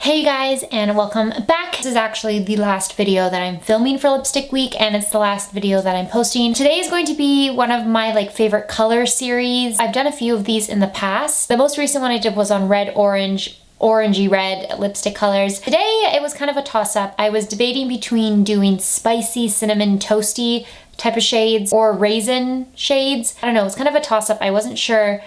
Hey guys, and welcome back. This is actually the last video that I'm filming for Lipstick Week, and it's the last video that I'm posting. Today is going to be one of my favorite color series. I've done a few of these in the past. The most recent one I did was on red, orange, orangey red lipstick colors. Today it was kind of a toss-up. I was debating between doing spicy, cinnamon, toasty type of shades or raisin shades. I don't know, it was kind of a toss-up. I wasn't sure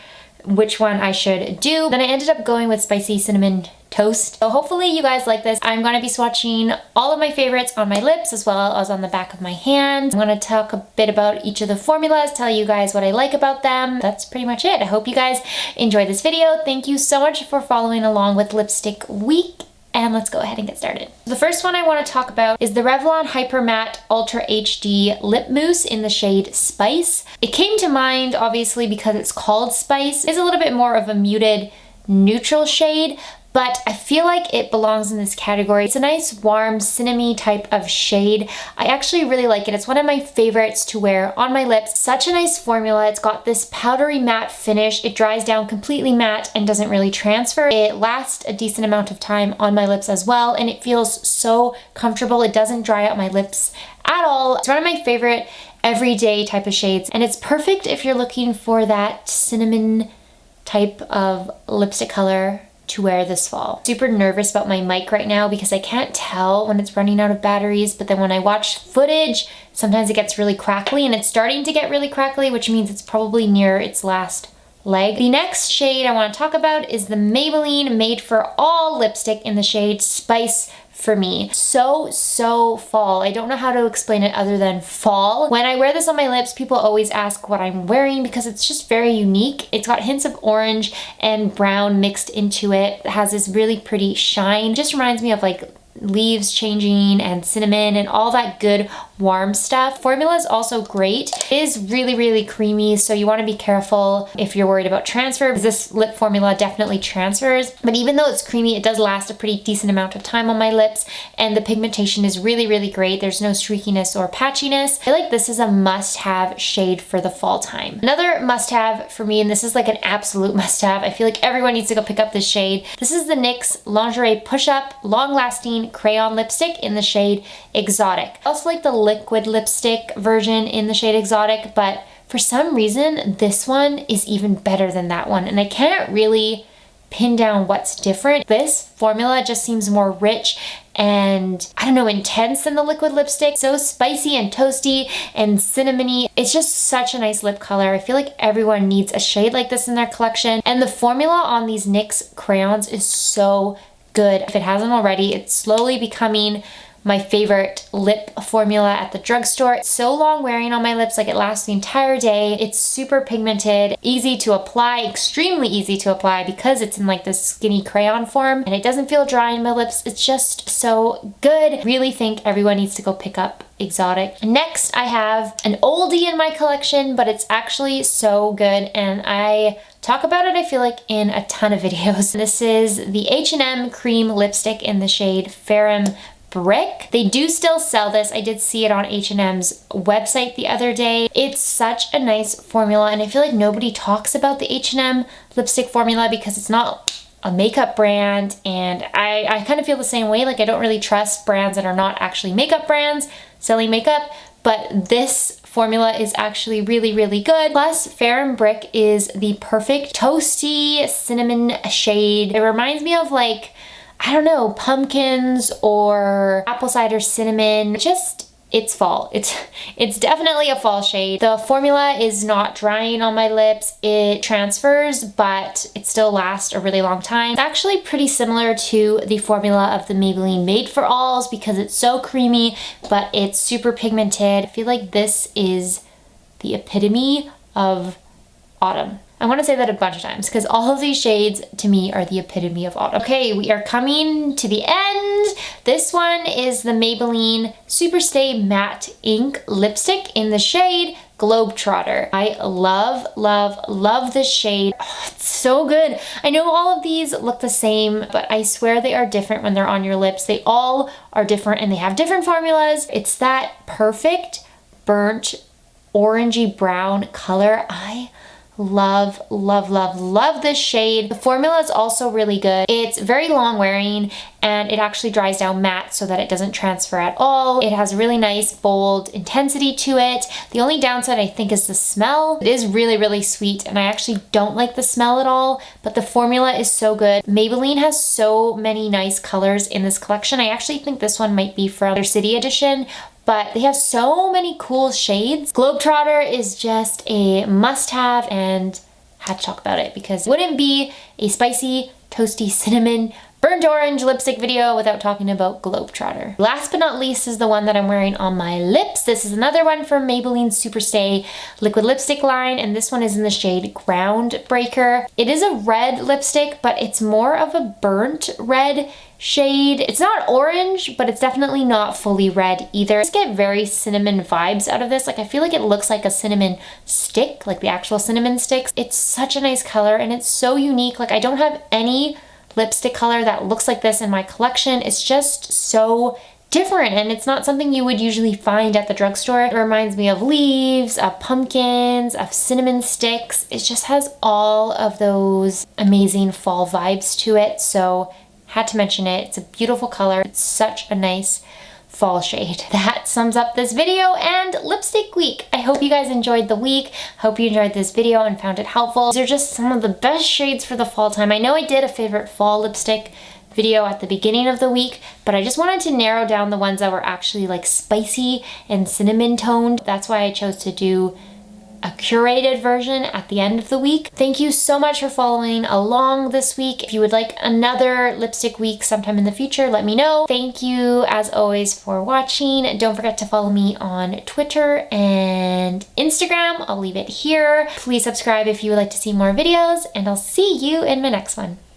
which one I should do. Then I ended up going with spicy cinnamon toast. So hopefully you guys like this. I'm going to be swatching all of my favorites on my lips as well as on the back of my hand. I'm going to talk a bit about each of the formulas, tell you guys what I like about them. That's pretty much it. I hope you guys enjoyed this video. Thank you so much for following along with Lipstick Week. And let's go ahead and get started. The first one I want to talk about is the Revlon Hyper Matte Ultra HD Lip Mousse in the shade Spice. It came to mind obviously because it's called Spice. It's a little bit more of a muted neutral shade, but I feel like it belongs in this category. It's a nice warm cinnamony type of shade. I actually really like it. It's one of my favorites to wear on my lips. Such a nice formula. It's got this powdery matte finish. It dries down completely matte and doesn't really transfer. It lasts a decent amount of time on my lips as well, and it feels so comfortable. It doesn't dry out my lips at all. It's one of my favorite everyday type of shades, and it's perfect if you're looking for that cinnamon type of lipstick color to wear this fall. Super nervous about my mic right now because I can't tell when it's running out of batteries, but then when I watch footage, sometimes it gets really crackly, and it's starting to get really crackly, which means it's probably near its last leg. The next shade I want to talk about is the Maybelline Made for All lipstick in the shade Spice for me. So fall. I don't know how to explain it other than fall. When I wear this on my lips, people always ask what I'm wearing because it's just very unique. It's got hints of orange and brown mixed into it. It has this really pretty shine. It just reminds me of leaves changing and cinnamon and all that good warm stuff. Formula is also great. It is really creamy, so you want to be careful if you're worried about transfer, because this lip formula definitely transfers. But even though it's creamy, it does last a pretty decent amount of time on my lips, and the pigmentation is really great. There's no streakiness or patchiness. I feel like this is a must-have shade for the fall time. Another must-have for me, and this is like an absolute must-have, I feel like everyone needs to go pick up this shade. This is the NYX Lingerie Push Up Long Lasting Crayon Lipstick in the shade Exotic. I also like the liquid lipstick version in the shade Exotic, but for some reason this one is even better than that one, and I can't really pin down what's different. This formula just seems more rich and, I don't know, intense than the liquid lipstick. So spicy and toasty and cinnamony. It's just such a nice lip color. I feel like everyone needs a shade like this in their collection, and the formula on these NYX crayons is so good. If it hasn't already, it's slowly becoming my favorite lip formula at the drugstore. It's so long wearing on my lips, it lasts the entire day. It's super pigmented, easy to apply, extremely easy to apply because it's in this skinny crayon form, and it doesn't feel dry in my lips. It's just so good. Really think everyone needs to go pick up Exotic. Next, I have an oldie in my collection, but it's actually so good, and I talk about it, I feel like, in a ton of videos. This is the H&M Cream lipstick in the shade Fareham Brick. They do still sell this. I did see it on H&M's website the other day. It's such a nice formula, and I feel like nobody talks about the H&M lipstick formula because it's not a makeup brand, and I kind of feel the same way. I don't really trust brands that are not actually makeup brands selling makeup, but this formula is actually really good. Plus, Fareham Brick is the perfect toasty cinnamon shade. It reminds me of I don't know, pumpkins or apple cider cinnamon. It's fall. It's definitely a fall shade. The formula is not drying on my lips. It transfers, but it still lasts a really long time. It's actually pretty similar to the formula of the Maybelline Made for Alls because it's so creamy, but it's super pigmented. I feel like this is the epitome of autumn. I want to say that a bunch of times because all of these shades to me are the epitome of autumn. Okay, we are coming to the end. This one is the Maybelline Superstay Matte Ink Lipstick in the shade Globetrotter. I love this shade. Oh, it's so good. I know all of these look the same, but I swear they are different when they're on your lips. They all are different and they have different formulas. It's that perfect burnt orangey brown color. I love, love, love, love this shade. The formula is also really good. It's very long wearing and it actually dries down matte so that it doesn't transfer at all. It has really nice, bold intensity to it. The only downside I think is the smell. It is really, really sweet and I actually don't like the smell at all, but the formula is so good. Maybelline has so many nice colors in this collection. I actually think this one might be from their City Edition, but they have so many cool shades. Globetrotter is just a must-have and had to talk about it because it wouldn't be a spicy, toasty cinnamon burnt orange lipstick video without talking about Globetrotter. Last but not least is the one that I'm wearing on my lips. This is another one from Maybelline Superstay liquid lipstick line, and this one is in the shade Groundbreaker. It is a red lipstick, but it's more of a burnt red shade. It's not orange, but it's definitely not fully red either. I just get very cinnamon vibes out of this. Like I feel like it looks like a cinnamon stick, like the actual cinnamon sticks. It's such a nice color and it's so unique. Like I don't have any lipstick color that looks like this in my collection. It's just so different and it's not something you would usually find at the drugstore. It reminds me of leaves, of pumpkins, of cinnamon sticks. It just has all of those amazing fall vibes to it. So had to mention it. It's a beautiful color. It's such a nice fall shade. That sums up this video and lipstick week. I hope you guys enjoyed the week. Hope you enjoyed this video and found it helpful. These are just some of the best shades for the fall time. I know I did a favorite fall lipstick video at the beginning of the week, but I just wanted to narrow down the ones that were actually like spicy and cinnamon toned. That's why I chose to do a curated version at the end of the week. Thank you so much for following along this week. If you would like another lipstick week sometime in the future, let me know. Thank you as always for watching. Don't forget to follow me on Twitter and Instagram. I'll leave it here. Please subscribe if you would like to see more videos and I'll see you in my next one.